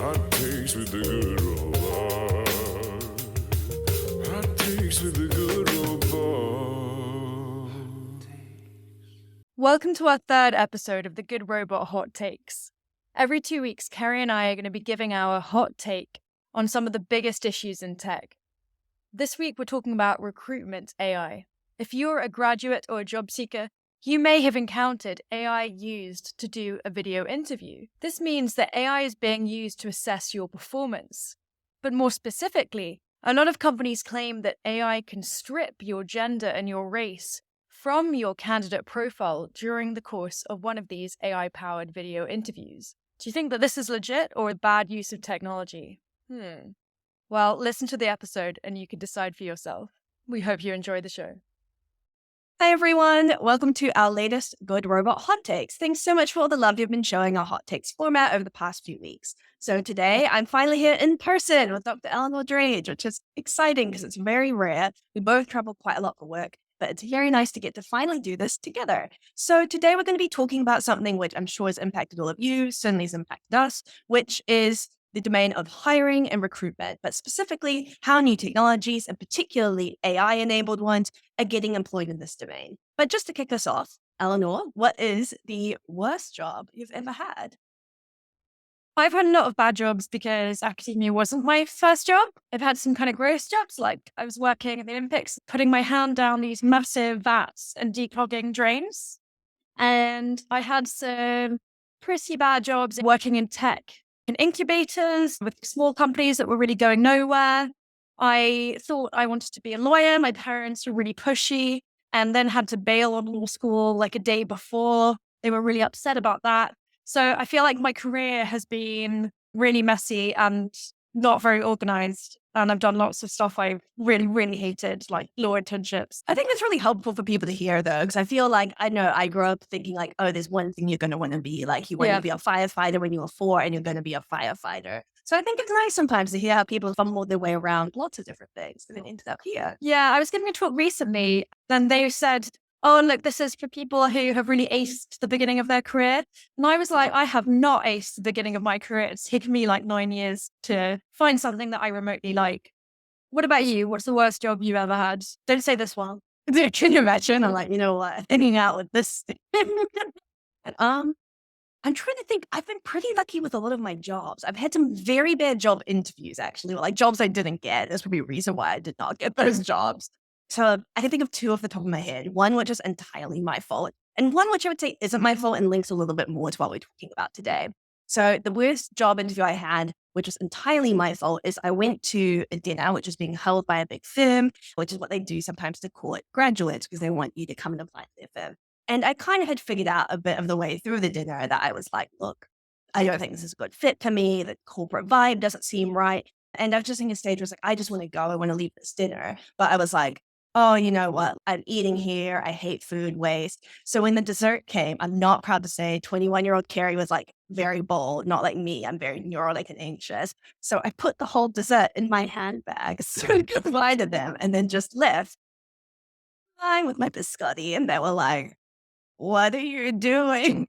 Hot takes with the good robot. Hot takes with the good robot. Welcome to our third episode of the Good Robot Hot Takes. Every 2 weeks, Kerry and I are going to be giving our hot take on some of the biggest issues in tech. This week, we're talking about recruitment AI. If you're a graduate or a job seeker, you may have encountered AI used to do a video interview. This means that AI is being used to assess your performance. But more specifically, a lot of companies claim that AI can strip your gender and your race from your candidate profile during the course of one of these AI-powered video interviews. Do you think that this is legit or a bad use of technology? Well, listen to the episode and you can decide for yourself. We hope you enjoy the show. Hi, everyone. Welcome to our latest Good Robot Hot Takes. Thanks so much for all the love you've been showing our Hot Takes format over the past few weeks. So today, I'm finally here in person with Dr. Eleanor Drage, which is exciting because it's very rare. We both travel quite a lot for work, but it's very nice to get to finally do this together. So today, we're going to be talking about something which I'm sure has impacted all of you, certainly has impacted us, which is the domain of hiring and recruitment, but specifically how new technologies and particularly AI-enabled ones are getting employed in this domain. But just to kick us off, Eleanor, what is the worst job you've ever had? I've had a lot of bad jobs because academia wasn't my first job. I've had some kind of gross jobs, like I was working at the Olympics, putting my hand down these massive vats and declogging drains. And I had some pretty bad jobs working in tech, in incubators with small companies that were really going nowhere. I thought I wanted to be a lawyer. My parents were really pushy and then had to bail on law school like a day before. They were really upset about that. So I feel like my career has been really messy and not very organized. And I've done lots of stuff I really, really hated, like law internships. I think it's really helpful for people to hear, though, because I feel like, I know I grew up thinking like, oh, there's one thing you're going to want to be. Like, you want to be a firefighter when you were 4 and you're going to be a firefighter. So I think it's nice sometimes to hear how people fumble their way around lots of different things and then ended up here. Yeah, I was giving a talk recently, and they said, oh, look, this is for people who have really aced the beginning of their career. And I was like, I have not aced the beginning of my career. It's taken me like 9 years to find something that I remotely like. What about you? What's the worst job you ever had? Don't say this one. Can you imagine? I'm like, you know what? Hanging out with this. And, I'm trying to think. I've been pretty lucky with a lot of my jobs. I've had some very bad job interviews, actually, like jobs I didn't get. There's probably a reason why I did not get those jobs. So I can think of 2 off the top of my head. One which is entirely my fault, and one which I would say isn't my fault and links a little bit more to what we're talking about today. So the worst job interview I had, which was entirely my fault, is I went to a dinner which is being held by a big firm, which is what they do sometimes to court graduates because they want you to come and apply to their firm. And I kind of had figured out a bit of the way through the dinner that I was like, look, I don't think this is a good fit for me. The corporate vibe doesn't seem right. And I was just in a stage where I was like, I just want to go. I want to leave this dinner. But I was like, oh, you know what? I'm eating here. I hate food waste. So when the dessert came, I'm not proud to say 21-year-old Kerry was like very bold, not like me. I'm very neurotic and anxious. So I put the whole dessert in my handbag, so I provided them, and then just left. Fine with my biscotti. And they were like, what are you doing?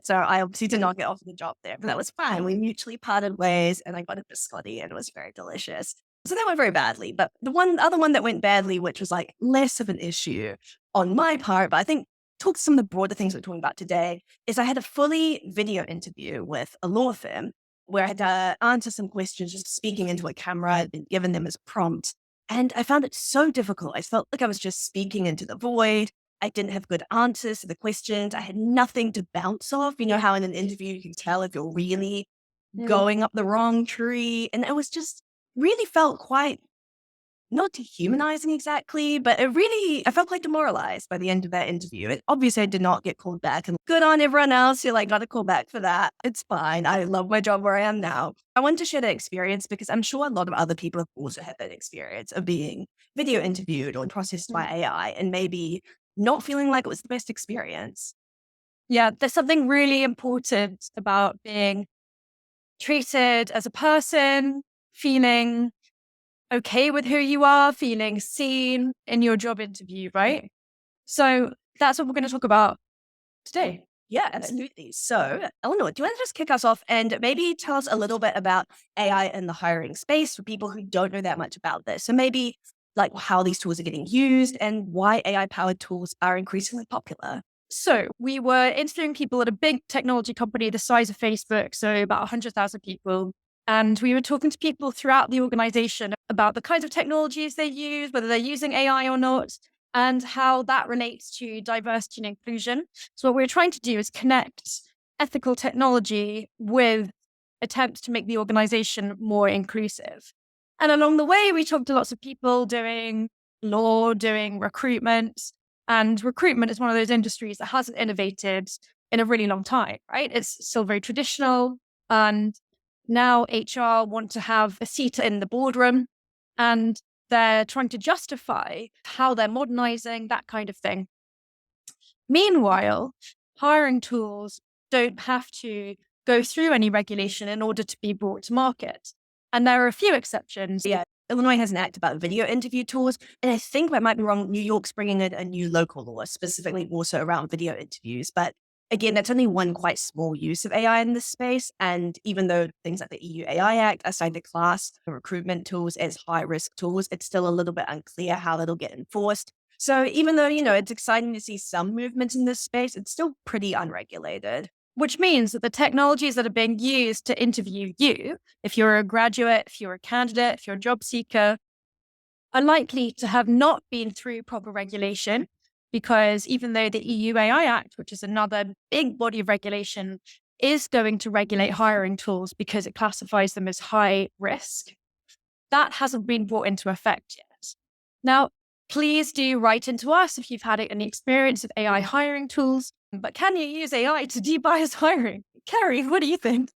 So I obviously did not get offered the job there, but that was fine. We mutually parted ways and I got a biscotti and it was very delicious. So that went very badly. But the other one that went badly, which was like less of an issue on my part, but I think talk to some of the broader things we're talking about today, is I had a fully video interview with a law firm where I had to answer some questions, just speaking into a camera. I'd been given them as prompts. And I found it so difficult. I felt like I was just speaking into the void. I didn't have good answers to the questions. I had nothing to bounce off. You know how in an interview you can tell if you're really going up the wrong tree. And it was just really felt quite, not dehumanizing exactly, but I felt quite demoralized by the end of that interview. Obviously, I did not get called back, and good on everyone else. You're like, got a call back for that. It's fine. I love my job where I am now. I wanted to share that experience because I'm sure a lot of other people have also had that experience of being video interviewed or processed by AI and maybe not feeling like it was the best experience. Yeah, there's something really important about being treated as a person, feeling okay with who you are, feeling seen in your job interview, right? So that's what we're going to talk about today. Yeah, absolutely. So, Eleanor, do you want to just kick us off and maybe tell us a little bit about AI in the hiring space for people who don't know that much about this? So maybe like how these tools are getting used and why AI powered tools are increasingly popular. So we were interviewing people at a big technology company the size of Facebook, so about 100,000 people. And we were talking to people throughout the organization about the kinds of technologies they use, whether they're using AI or not, and how that relates to diversity and inclusion. So what we're trying to do is connect ethical technology with attempts to make the organization more inclusive. And along the way, we talked to lots of people doing law, doing recruitment, and recruitment is one of those industries that hasn't innovated in a really long time, right? It's still very traditional. And now HR want to have a seat in the boardroom and they're trying to justify how they're modernizing, that kind of thing. Meanwhile, hiring tools don't have to go through any regulation in order to be brought to market. And there are a few exceptions. Yeah, Illinois has an act about video interview tools. And I think I might be wrong. New York's bringing in a new local law, specifically also around video interviews. But again, that's only one quite small use of AI in this space. And even though things like the EU AI Act assign the class recruitment tools as high risk tools, it's still a little bit unclear how that'll get enforced. So even though, it's exciting to see some movement in this space, it's still pretty unregulated. Which means that the technologies that are being used to interview you, if you're a graduate, if you're a candidate, if you're a job seeker, are likely to have not been through proper regulation, because even though the EU AI Act, which is another big body of regulation, is going to regulate hiring tools because it classifies them as high risk, that hasn't been brought into effect yet. Now, please do write into us if you've had any experience with AI hiring tools. But can you use AI to debias hiring? Kerry, what do you think?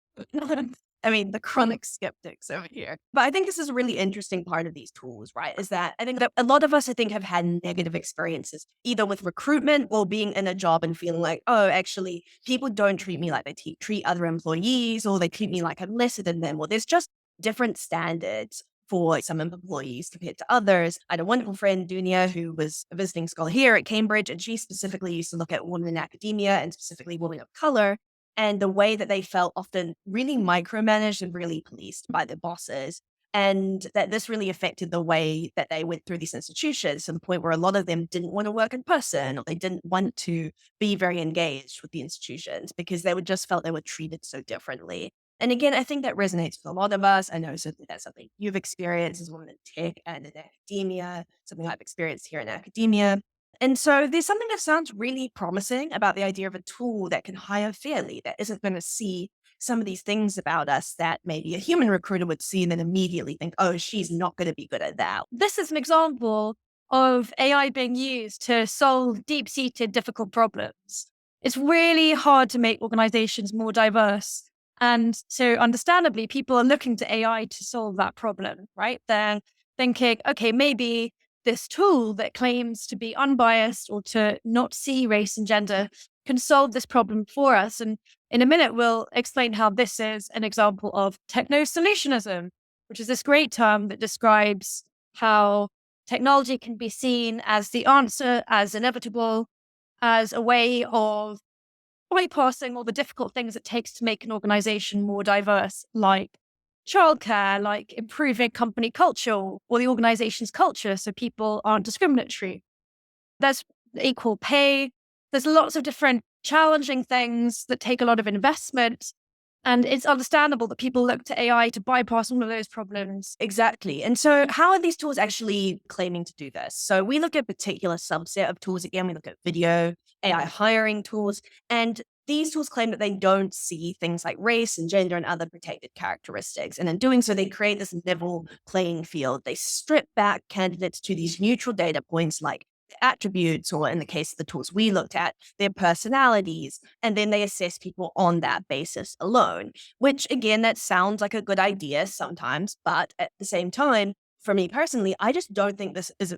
I mean, the chronic skeptics over here. But I think this is a really interesting part of these tools, right? Is that I think that a lot of us, I think, have had negative experiences, either with recruitment or being in a job and feeling like, oh, actually, people don't treat me like they treat other employees, or they treat me like I'm lesser than them, or there's just different standards for some employees compared to others. I had a wonderful friend, Dunia, who was a visiting scholar here at Cambridge, and she specifically used to look at women in academia and specifically women of color, and the way that they felt often really micromanaged and really policed by their bosses. And that this really affected the way that they went through these institutions, to the point where a lot of them didn't want to work in person, or they didn't want to be very engaged with the institutions because they would just felt they were treated so differently. And again, I think that resonates with a lot of us. I know certainly that's something you've experienced as a woman in tech and in academia, something I've experienced here in academia. And so there's something that sounds really promising about the idea of a tool that can hire fairly, that isn't going to see some of these things about us that maybe a human recruiter would see and then immediately think, oh, she's not going to be good at that. This is an example of AI being used to solve deep-seated difficult problems. It's really hard to make organizations more diverse. And so understandably, people are looking to AI to solve that problem, right? They're thinking, okay, maybe this tool that claims to be unbiased or to not see race and gender can solve this problem for us. And in a minute, we'll explain how this is an example of techno-solutionism, which is this great term that describes how technology can be seen as the answer, as inevitable, as a way of bypassing all the difficult things it takes to make an organization more diverse, like childcare, like improving company culture or the organization's culture so people aren't discriminatory. There's equal pay. There's lots of different challenging things that take a lot of investment. And it's understandable that people look to AI to bypass all of those problems. Exactly. And so how are these tools actually claiming to do this? So we look at a particular subset of tools. Again, we look at video, AI hiring tools, and these tools claim that they don't see things like race and gender and other protected characteristics. And in doing so, they create this level playing field. They strip back candidates to these neutral data points like attributes, or in the case of the tools we looked at, their personalities, and then they assess people on that basis alone, which again, that sounds like a good idea sometimes, but at the same time, for me personally, I just don't think this is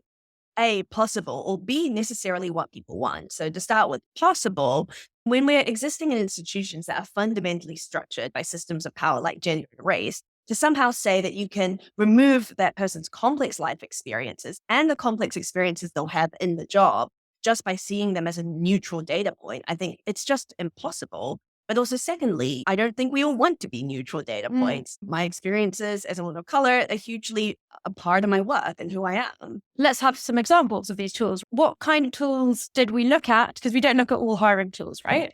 A, possible, or B, necessarily what people want. So to start with possible, when we're existing in institutions that are fundamentally structured by systems of power like gender and race, to somehow say that you can remove that person's complex life experiences and the complex experiences they'll have in the job just by seeing them as a neutral data point. I think it's just impossible. But also, secondly, I don't think we all want to be neutral data points. My experiences as a woman of color are hugely a part of my work and who I am. Let's have some examples of these tools. What kind of tools did we look at? Because we don't look at all hiring tools, right?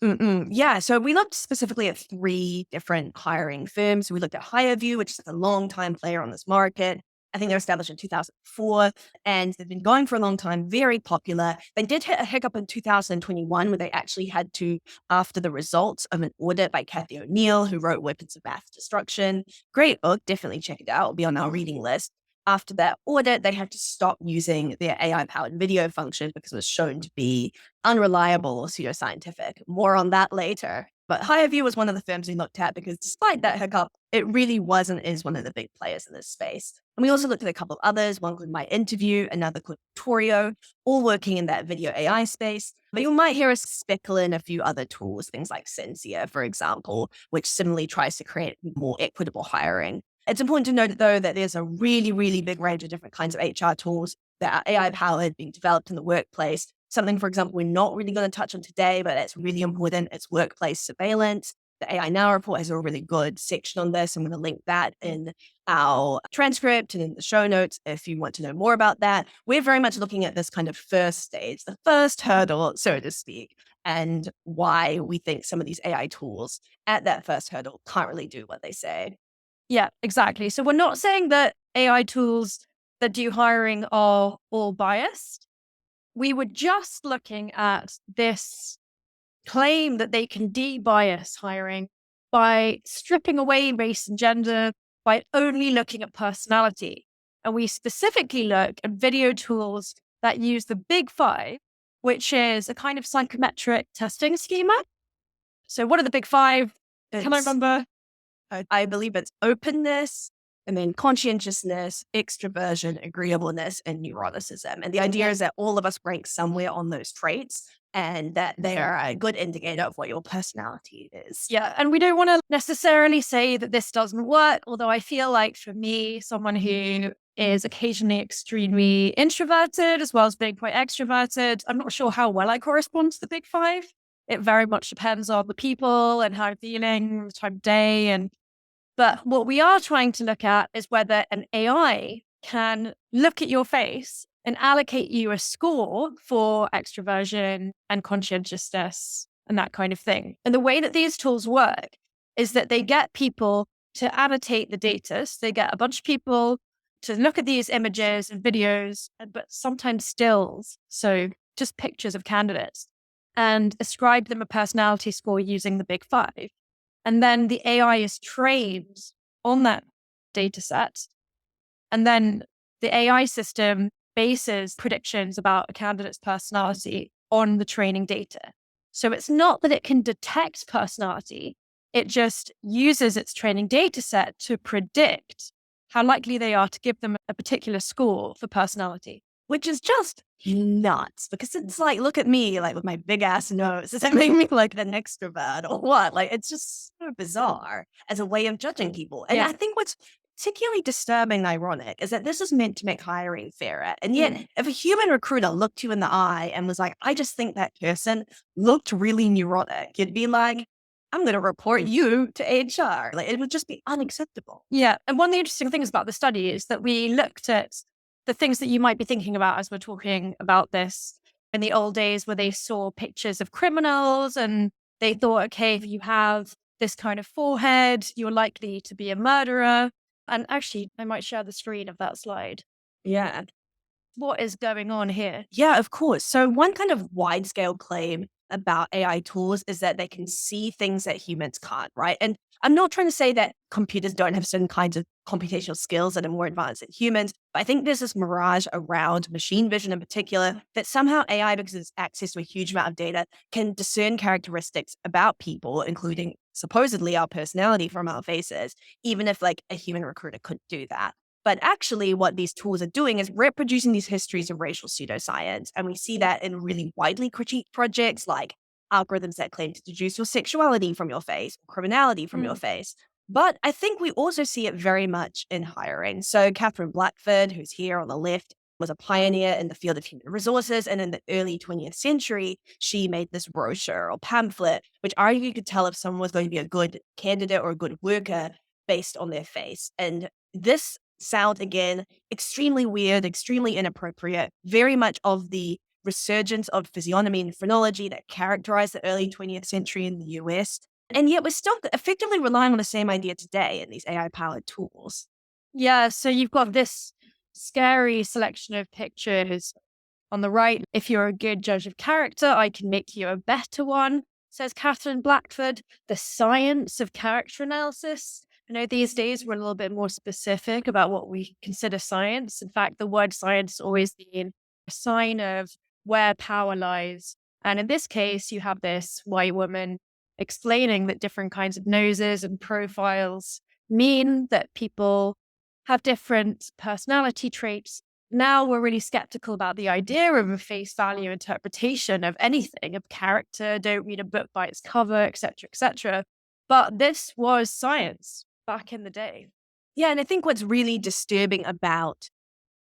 Yeah, so we looked specifically at 3 different hiring firms. We looked at HireVue, which is a long-time player on this market. I think they were established in 2004, and they've been going for a long time, very popular. They did hit a hiccup in 2021 where they actually had to, after the results of an audit by Kathy O'Neill, who wrote Weapons of Mass Destruction. Great book, definitely check it out. It'll be on our reading list. After that audit, they had to stop using their AI-powered video function because it was shown to be unreliable or pseudoscientific. More on that later. But HireVue was one of the firms we looked at because despite that hiccup, it really was and is one of the big players in this space. And we also looked at a couple of others, one called My Interview, another called Torio, all working in that video AI space. But you might hear us speckle in a few other tools, things like Sensia, for example, which similarly tries to create more equitable hiring. It's important to note, though, that there's a really, really big range of different kinds of HR tools that are AI-powered, being developed in the workplace. Something, for example, we're not really going to touch on today, but it's really important. It's workplace surveillance. The AI Now report has a really good section on this. I'm going to link that in our transcript and in the show notes if you want to know more about that. We're very much looking at this kind of first stage, the first hurdle, so to speak, and why we think some of these AI tools at that first hurdle can't really do what they say. Yeah, exactly. So we're not saying that AI tools that do hiring are all biased. We were just looking at this claim that they can de-bias hiring by stripping away race and gender, by only looking at personality. And we specifically look at video tools that use the big 5, which is a kind of psychometric testing schema. So what are the big 5? Can I remember? I believe it's openness, and then conscientiousness, extroversion, agreeableness, and neuroticism. And the idea is that all of us rank somewhere on those traits and that they are a good indicator of what your personality is. Yeah. And we don't want to necessarily say that this doesn't work, although I feel like for me, someone who is occasionally extremely introverted as well as being quite extroverted, I'm not sure how well I correspond to the big 5. It very much depends on the people and how I'm feeling, the time of day. But what we are trying to look at is whether an AI can look at your face and allocate you a score for extroversion and conscientiousness and that kind of thing. And the way that these tools work is that they get people to annotate the data. So they get a bunch of people to look at these images and videos, but sometimes stills, so just pictures of candidates, and ascribe them a personality score using the big 5. And then the AI is trained on that data set. And then the AI system bases predictions about a candidate's personality on the training data. So it's not that it can detect personality. It just uses its training data set to predict how likely they are to give them a particular score for personality. Which is just nuts because it's like, look at me, like with my big ass nose. Does that make me like an extrovert or what? Like, it's just so bizarre as a way of judging people. And I think what's particularly disturbing and ironic is that this is meant to make hiring fairer. And yet, if a human recruiter looked you in the eye and was like, I just think that person looked really neurotic, you'd be like, I'm going to report you to HR. Like, it would just be unacceptable. Yeah. And one of the interesting things about the study is that we looked at the things that you might be thinking about as we're talking about this in the old days where they saw pictures of criminals and they thought, okay, if you have this kind of forehead, you're likely to be a murderer. And actually, I might share the screen of that slide. Yeah. What is going on here? Yeah, of course. So one kind of wide scale claim about AI tools is that they can see things that humans can't, right? And I'm not trying to say that computers don't have certain kinds of computational skills that are more advanced than humans, but I think there's this mirage around machine vision in particular that somehow AI, because it's access to a huge amount of data, can discern characteristics about people, including supposedly our personality from our faces, even if like a human recruiter couldn't do that. But actually what these tools are doing is reproducing these histories of racial pseudoscience. And we see that in really widely critiqued projects like algorithms that claim to deduce your sexuality from your face, or criminality from your face. But I think we also see it very much in hiring. So Catherine Blackford, who's here on the left, was a pioneer in the field of human resources. And in the early 20th century, she made this brochure or pamphlet, which arguably you could tell if someone was going to be a good candidate or a good worker based on their face. And this sounds, again, extremely weird, extremely inappropriate, very much of the resurgence of physiognomy and phrenology that characterized the early 20th century in the US. And yet we're still effectively relying on the same idea today in these AI-powered tools. Yeah, so you've got this scary selection of pictures on the right. If you're a good judge of character, I can make you a better one, says Catherine Blackford. The science of character analysis. I know these days we're a little bit more specific about what we consider science. In fact, the word science has always been a sign of where power lies. And in this case, you have this white woman explaining that different kinds of noses and profiles mean that people have different personality traits. Now we're really skeptical about the idea of a face value interpretation of anything, of character. Don't read a book by its cover, etc., etc. But this was science back in the day. Yeah, and I think what's really disturbing about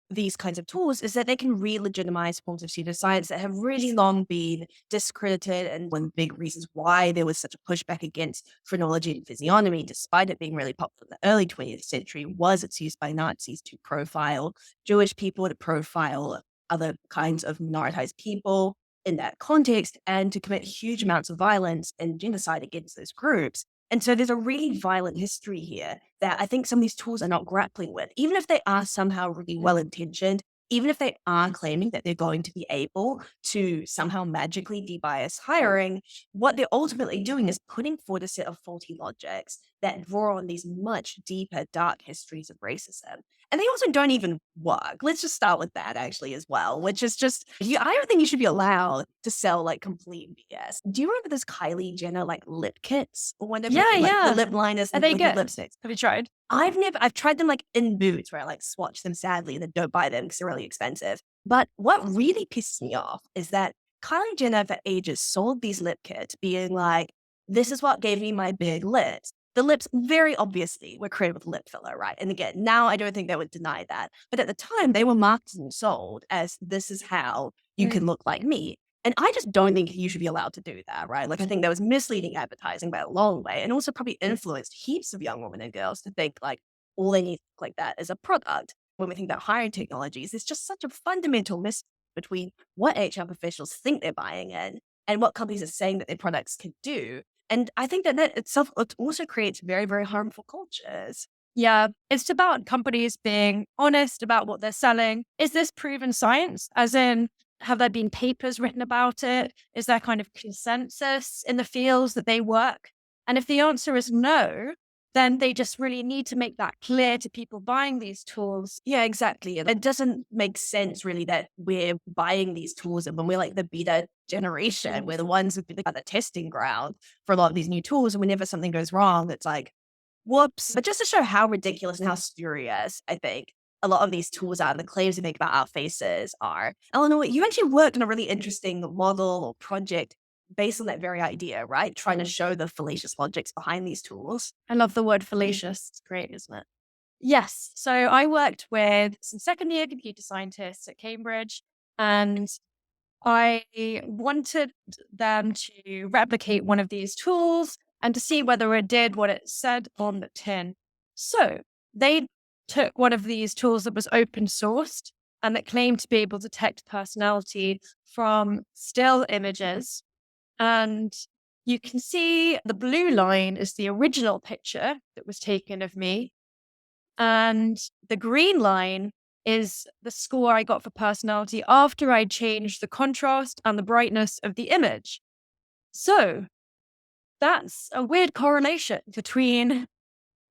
these kinds of tools is that they can re-legitimize forms of pseudoscience that have really long been discredited. And one of the big reasons why there was such a pushback against phrenology and physiognomy, despite it being really popular in the early 20th century, was its use by Nazis to profile Jewish people, to profile other kinds of minoritized people in that context, and to commit huge amounts of violence and genocide against those groups. And so there's a really violent history here that I think some of these tools are not grappling with. Even if they are somehow really well-intentioned, even if they are claiming that they're going to be able to somehow magically debias hiring, what they're ultimately doing is putting forward a set of faulty logics that draw on these much deeper, dark histories of racism. And they also don't even work. Let's just start with that actually as well, which is just, I don't think you should be allowed to sell like complete BS. Do you remember this Kylie Jenner like lip kits or whatever? Yeah, like, yeah. The lip liners Are and they liquid good? lipsticks. Have you tried? I've tried them like in Boots where I like swatch them sadly and then don't buy them because they're really expensive. But what really pisses me off is that Kylie Jenner for ages sold these lip kits being like, this is what gave me my big lips. The lips very obviously were created with lip filler, right? And again, now I don't think they would deny that. But at the time, they were marketed and sold as this is how you can look like me. And I just don't think you should be allowed to do that, right? Like, I think that was misleading advertising by a long way and also probably influenced heaps of young women and girls to think like all they need to look like that is a product. When we think about hiring technologies, it's just such a fundamental mismatch between what HR professionals think they're buying in and what companies are saying that their products can do. And I think that itself also creates very, very harmful cultures. Yeah, it's about companies being honest about what they're selling. Is this proven science? As in, have there been papers written about it? Is there kind of consensus in the fields that they work? And if the answer is no, then they just really need to make that clear to people buying these tools. Yeah, exactly. It doesn't make sense really that we're buying these tools and when we're like the beta generation, we're the ones who've been the testing ground for a lot of these new tools. And whenever something goes wrong, it's like, whoops. But just to show how ridiculous and how spurious, I think, a lot of these tools are and the claims they make about our faces are. Eleanor, you actually worked on a really interesting model or project based on that very idea, right? Trying to show the fallacious logics behind these tools. I love the word fallacious. It's great, isn't it? Yes. So I worked with some second year computer scientists at Cambridge, and I wanted them to replicate one of these tools and to see whether it did what it said on the tin. So they took one of these tools that was open sourced and that claimed to be able to detect personality from still images. And you can see the blue line is the original picture that was taken of me. And the green line is the score I got for personality after I changed the contrast and the brightness of the image. So that's a weird correlation between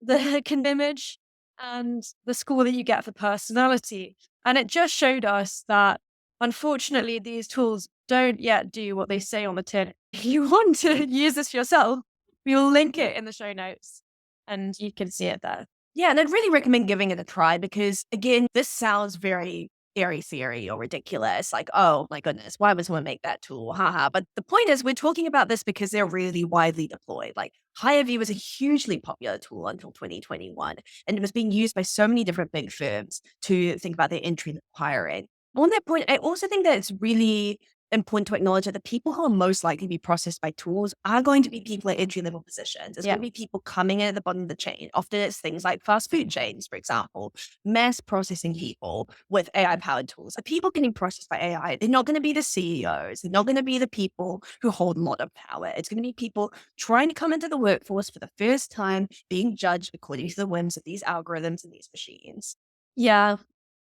the image and the score that you get for personality. And it just showed us that, unfortunately, these tools don't yet do what they say on the tin. If you want to use this yourself, we will link it in the show notes and you can see it there. Yeah, and I'd really recommend giving it a try because, again, this sounds very airy theory or ridiculous. Like, oh my goodness, why would someone make that tool? Haha. But the point is, we're talking about this because they're really widely deployed. Like, HireVue was a hugely popular tool until 2021, and it was being used by so many different big firms to think about their entry hiring. On that point, I also think that it's really important to acknowledge that the people who are most likely to be processed by tools are going to be people at entry level positions. It's going to be people coming in at the bottom of the chain. Often it's things like fast food chains, for example, mass processing people with AI powered tools. The people getting processed by AI, they're not going to be the CEOs. They're not going to be the people who hold a lot of power. It's going to be people trying to come into the workforce for the first time, being judged according to the whims of these algorithms and these machines. Yeah.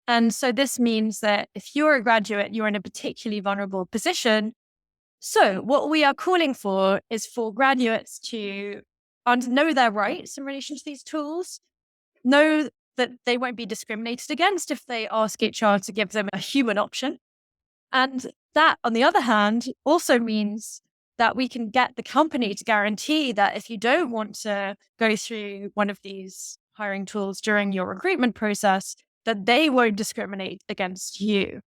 And so this means that if you're a graduate, you're in a particularly vulnerable position. So what we are calling for is for graduates to know their rights in relation to these tools, know that they won't be discriminated against if they ask HR to give them a human option. And that, on the other hand, also means that we can get the company to guarantee that if you don't want to go through one of these hiring tools during your recruitment process, that they won't discriminate against you.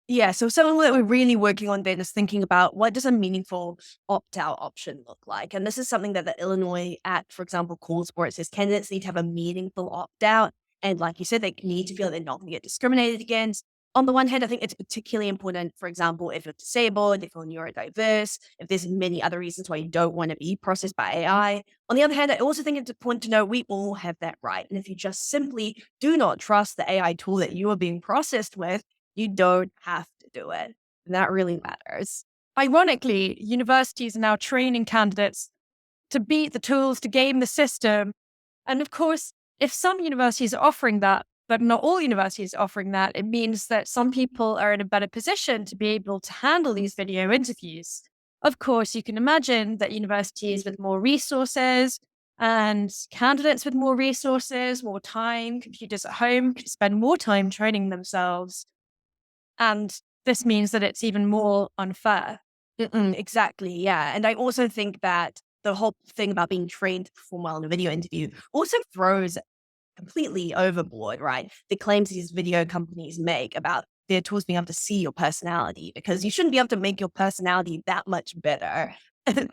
Yeah, so something that we're really working on then is thinking about what does a meaningful opt-out option look like? And this is something that the Illinois Act, for example, calls for. It says candidates need to have a meaningful opt-out. And like you said, they need to feel they're not going to get discriminated against. On the one hand, I think it's particularly important, for example, if you're disabled, if you're neurodiverse, if there's many other reasons why you don't want to be processed by AI. On the other hand, I also think it's important to know we all have that right. And if you just simply do not trust the AI tool that you are being processed with, you don't have to do it. And that really matters. Ironically, universities are now training candidates to beat the tools, to game the system. And of course, if some universities are offering that, but not all universities are offering that, it means that some people are in a better position to be able to handle these video interviews. Of course, you can imagine that universities with more resources and candidates with more resources, more time, computers at home, can spend more time training themselves. And this means that it's even more unfair. Exactly. Yeah. And I also think that the whole thing about being trained to perform well in a video interview also throws completely overboard, right? The claims these video companies make about their tools being able to see your personality, because you shouldn't be able to make your personality that much better.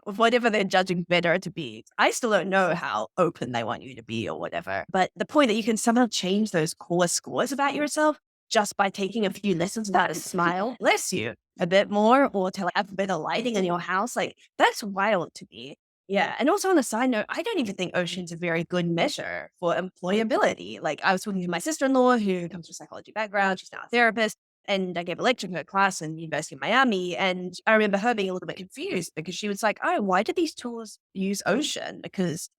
Whatever they're judging better to be. I still don't know how open they want you to be or whatever. But the point that you can somehow change those core scores about yourself just by taking a few lessons about a smile, bless you, a bit more, or to like have better lighting in your house, like that's wild to me. Yeah. And also on a side note, I don't even think Ocean's a very good measure for employability. Like I was talking to my sister-in-law who comes from a psychology background. She's now a therapist. And I gave a lecture in her class in University of Miami. And I remember her being a little bit confused because she was like, oh, why do these tools use Ocean? Because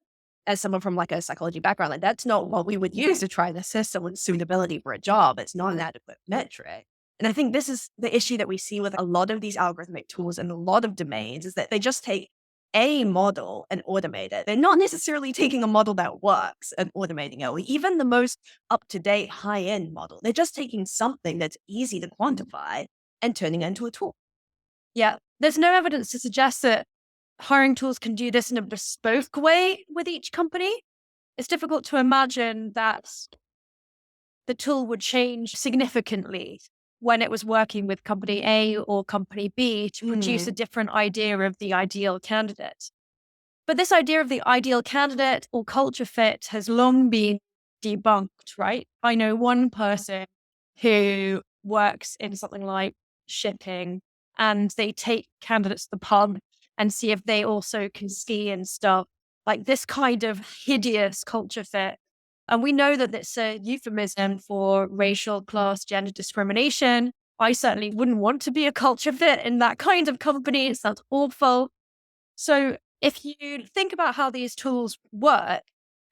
as someone from like a psychology background, like that's not what we would use to try and assess someone's suitability for a job. It's not an adequate metric. And I think this is the issue that we see with a lot of these algorithmic tools and a lot of domains is that they just take a model and automate it. They're not necessarily taking a model that works and automating it, or even the most up-to-date high-end model. They're just taking something that's easy to quantify and turning it into a tool. Yeah. There's no evidence to suggest that hiring tools can do this in a bespoke way with each company. It's difficult to imagine that the tool would change significantly when it was working with company A or company B to produce a different idea of the ideal candidate. But this idea of the ideal candidate or culture fit has long been debunked, right? I know one person who works in something like shipping, and they take candidates to the pub and see if they also can ski and stuff. Like this kind of hideous culture fit. And we know that it's a euphemism for racial, class, gender discrimination. I certainly wouldn't want to be a culture fit in that kind of company. It sounds awful. So if you think about how these tools work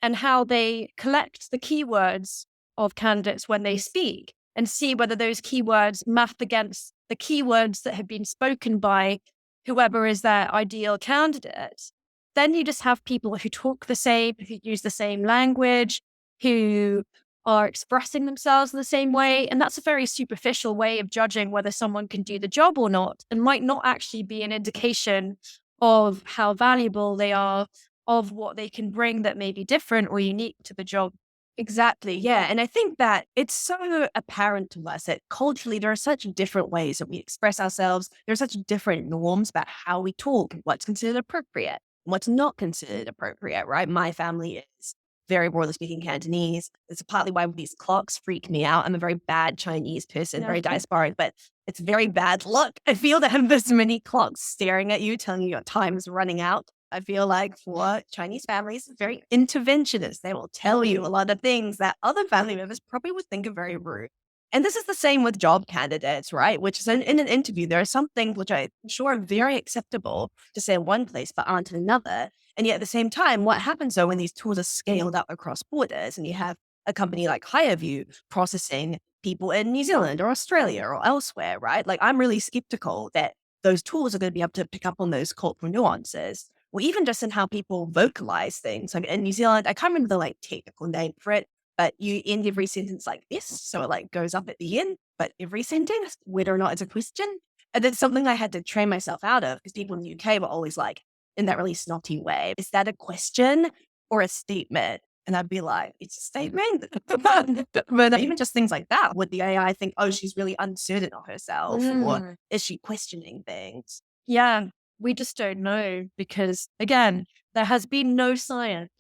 and how they collect the keywords of candidates when they speak and see whether those keywords map against the keywords that have been spoken by whoever is their ideal candidate, then you just have people who talk the same, who use the same language, who are expressing themselves in the same way. And that's a very superficial way of judging whether someone can do the job or not, and might not actually be an indication of how valuable they are, of what they can bring that may be different or unique to the job. Exactly. Yeah. And I think that it's so apparent to us that culturally there are such different ways that we express ourselves. There are such different norms about how we talk, what's considered appropriate, what's not considered appropriate, right? My family is very broadly speaking Cantonese. It's partly why these clocks freak me out. I'm a very bad Chinese person, very diasporic, but it's very bad luck. I feel to have this many clocks staring at you, telling you your time is running out. I feel like for Chinese families, very interventionist. They will tell you a lot of things that other family members probably would think are very rude. And this is the same with job candidates, right? Which is in an interview, there are some things which I'm sure are very acceptable to say in one place, but aren't in another. And yet at the same time, what happens though when these tools are scaled up across borders and you have a company like HireVue processing people in New Zealand or Australia or elsewhere, right? Like I'm really skeptical that those tools are going to be able to pick up on those cultural nuances. Or even just in how people vocalize things. Like in New Zealand, I can't remember the like technical name for it, but you end every sentence like this. So it like goes up at the end, but every sentence, whether or not it's a question. And it's something I had to train myself out of because people in the UK were always like, in that really snotty way, is that a question or a statement? And I'd be like, it's a statement. But even just things like that, would the AI think, oh, she's really uncertain of herself? Or is she questioning things? Yeah, we just don't know because, again, there has been no science.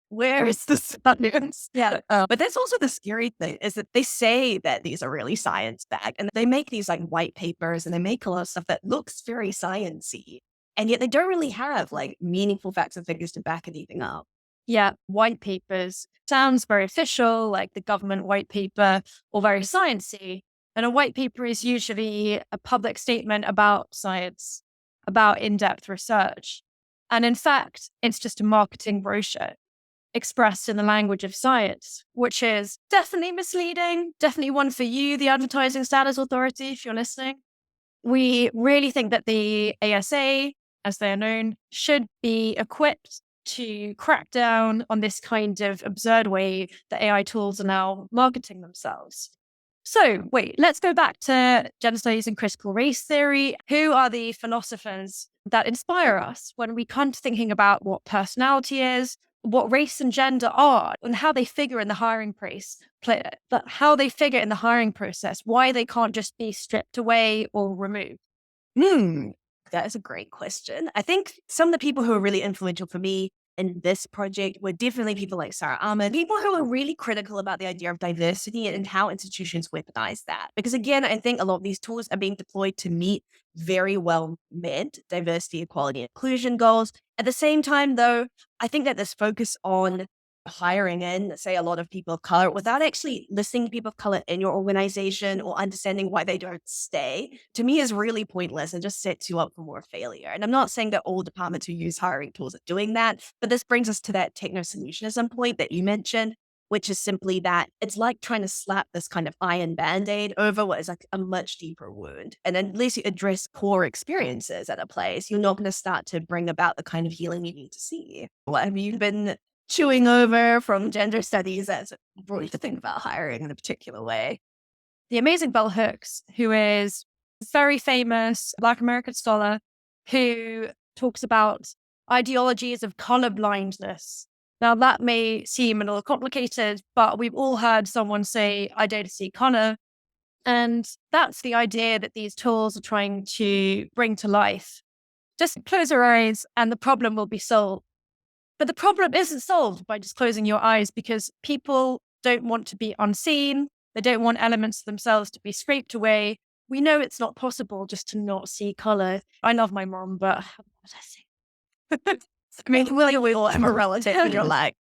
Where is the science? Yeah. But that's also the scary thing is that they say that these are really science-backed and they make these like white papers and they make a lot of stuff that looks very sciencey. And yet they don't really have like meaningful facts and figures to back anything up. Yeah, white papers sounds very official, like the government white paper, or very sciencey. And a white paper is usually a public statement about science, about in-depth research. And in fact, it's just a marketing brochure expressed in the language of science, which is definitely misleading, definitely one for you, the Advertising Standards Authority, if you're listening. We really think that the ASA, as they are known, should be equipped to crack down on this kind of absurd way that AI tools are now marketing themselves. So, wait, let's go back to gender studies and critical race theory. Who are the philosophers that inspire us when we come to thinking about what personality is, what race and gender are, and how they figure in the hiring process, how they figure in the hiring process, why they can't just be stripped away or removed? That is a great question. I think some of the people who are really influential for me in this project were definitely people like Sarah Ahmed, people who are really critical about the idea of diversity and how institutions weaponize that. Because again, I think a lot of these tools are being deployed to meet very well meant diversity, equality, and inclusion goals. At the same time, though, I think that this focus on hiring in, say, a lot of people of color without actually listening to people of color in your organization or understanding why they don't stay, to me is really pointless and just sets you up for more failure. And I'm not saying that all departments who use hiring tools are doing that, but this brings us to that techno-solutionism point that you mentioned, which is simply that it's like trying to slap this kind of iron band-aid over what is like a much deeper wound. And unless you address core experiences at a place, you're not going to start to bring about the kind of healing you need to see. What have you been chewing over from gender studies as brought you to think about hiring in a particular way? The amazing Bell Hooks, who is a very famous Black American scholar who talks about ideologies of colorblindness. Now, that may seem a little complicated, but we've all heard someone say, I don't see color. And that's the idea that these tools are trying to bring to life. Just close your eyes and the problem will be solved. But the problem isn't solved by just closing your eyes because people don't want to be unseen. They don't want elements of themselves to be scraped away. We know it's not possible just to not see color. I love my mom, but what was I saying? I mean, we all have a relative and you're like,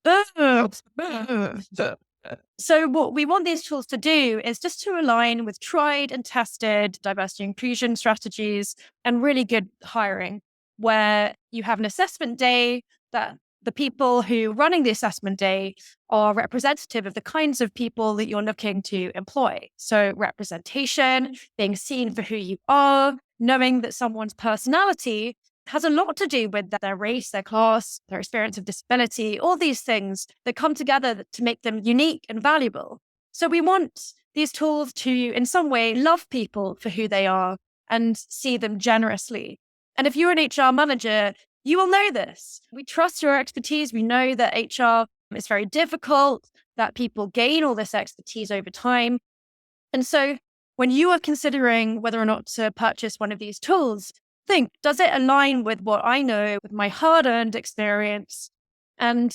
So what we want these tools to do is just to align with tried and tested diversity inclusion strategies and really good hiring, where you have an assessment day that the people who running the assessment day are representative of the kinds of people that you're looking to employ. So representation, being seen for who you are, knowing that someone's personality has a lot to do with their race, their class, their experience of disability, all these things that come together to make them unique and valuable. So we want these tools to, in some way, love people for who they are and see them generously. And if you're an HR manager, you will know this. We trust your expertise. We know that HR It's very difficult, that people gain all this expertise over time. And so when you are considering whether or not to purchase one of these tools, think, does it align with what I know, with my hard-earned experience? And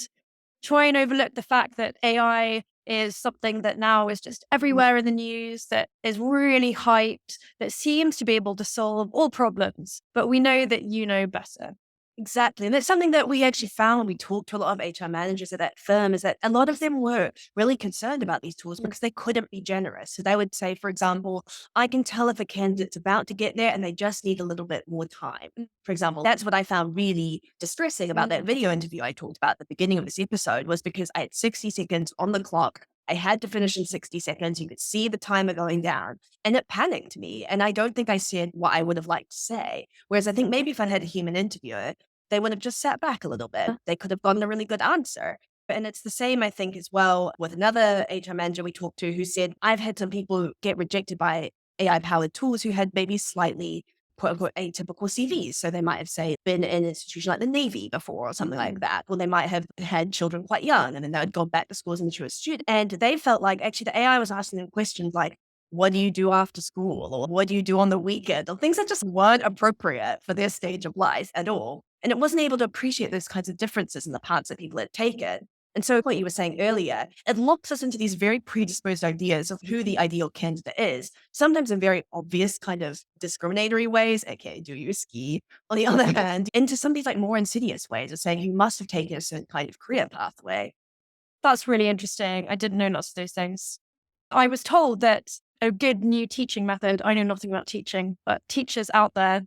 try and overlook the fact that AI is something that now is just everywhere in the news, that is really hyped, that seems to be able to solve all problems. But we know that you know better. Exactly. And that's something that we actually found when we talked to a lot of HR managers at that firm, is that a lot of them were really concerned about these tools because they couldn't be generous. So they would say, for example, I can tell if a candidate's about to get there and they just need a little bit more time. For example, that's what I found really distressing about that video interview I talked about at the beginning of this episode, was because I had 60 seconds on the clock. I had to finish in 60 seconds. You could see the timer going down, and it panicked me. And I don't think I said what I would have liked to say. Whereas I think maybe if I had a human interviewer, they would have just sat back a little bit. They could have gotten a really good answer. And it's the same, I think, as well with another HR manager we talked to who said, I've had some people get rejected by AI powered tools who had maybe slightly quote unquote atypical CVs. So they might have, say, been in an institution like the Navy before or something like that. Or they might have had children quite young and then they had gone back to school as a mature student. And they felt like actually the AI was asking them questions like, what do you do after school? Or what do you do on the weekend? Or things that just weren't appropriate for their stage of life at all. And it wasn't able to appreciate those kinds of differences in the paths that people had taken. And so what you were saying earlier, it locks us into these very predisposed ideas of who the ideal candidate is, sometimes in very obvious kind of discriminatory ways, aka do you ski, on the other hand, into some of these like more insidious ways of saying you must have taken a certain kind of career pathway. That's really interesting. I didn't know lots of those things. I was told that a good new teaching method, I know nothing about teaching, but teachers out there,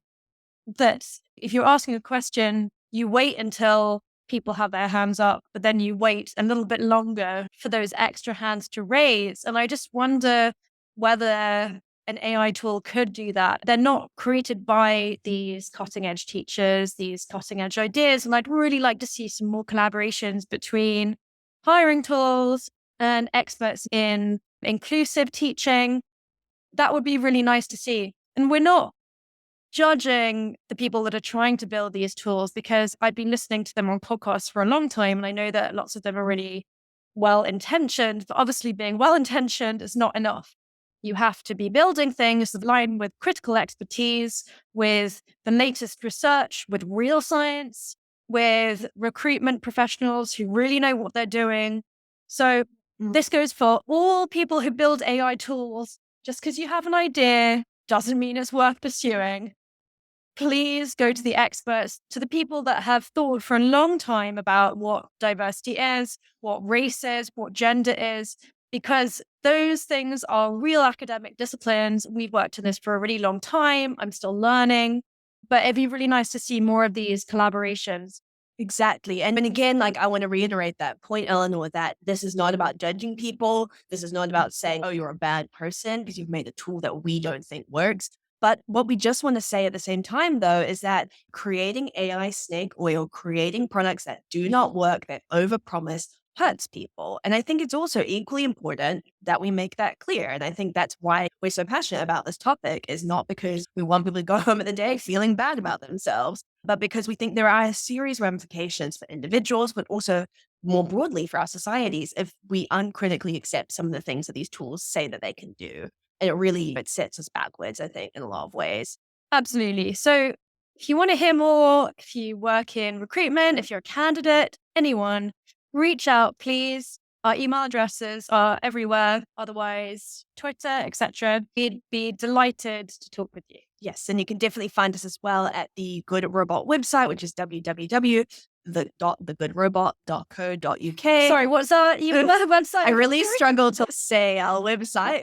that if you're asking a question, you wait until people have their hands up, but then you wait a little bit longer for those extra hands to raise. And I just wonder whether an AI tool could do that. They're not created by these cutting edge teachers, these cutting edge ideas. And I'd really like to see some more collaborations between hiring tools and experts in inclusive teaching. That would be really nice to see. And we're not judging the people that are trying to build these tools, because I've been listening to them on podcasts for a long time. And I know that lots of them are really well-intentioned, but obviously being well-intentioned is not enough. You have to be building things that align with critical expertise, with the latest research, with real science, with recruitment professionals who really know what they're doing. So this goes for all people who build AI tools. Just because you have an idea doesn't mean it's worth pursuing. Please go to the experts, to the people that have thought for a long time about what diversity is, what race is, what gender is, because those things are real academic disciplines. We've worked in this for a really long time. I'm still learning, but it'd be really nice to see more of these collaborations. Exactly. And again, like I want to reiterate that point, Eleanor, that this is not about judging people. This is not about saying, oh, you're a bad person because you've made a tool that we don't think works. But what we just want to say at the same time, though, is that creating AI snake oil, creating products that do not work, that overpromise, hurts people. And I think it's also equally important that we make that clear. And I think that's why we're so passionate about this topic, is not because we want people to go home at the day feeling bad about themselves, but because we think there are a series of ramifications for individuals, but also more broadly for our societies if we uncritically accept some of the things that these tools say that they can do. And it sets us backwards, I think, in a lot of ways. Absolutely. So if you want to hear more, if you work in recruitment, if you're a candidate, anyone, reach out, please. Our email addresses are everywhere. Otherwise, Twitter, etc. We'd be delighted to talk with you. Yes, and you can definitely find us as well at the Good Robot website, which is www.thegoodrobot.co.uk. Sorry, what's our website? I really struggle to say our website.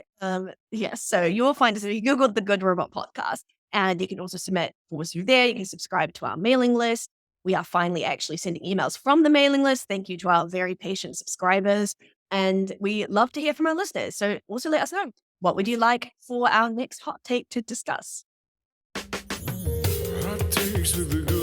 Yes, so you'll find us if you Google the Good Robot podcast, and you can also submit forms through there. You can subscribe to our mailing list. We are finally actually sending emails from the mailing list. Thank you to our very patient subscribers. And we love to hear from our listeners. So also let us know, what would you like for our next hot take to discuss? Hot takes with the good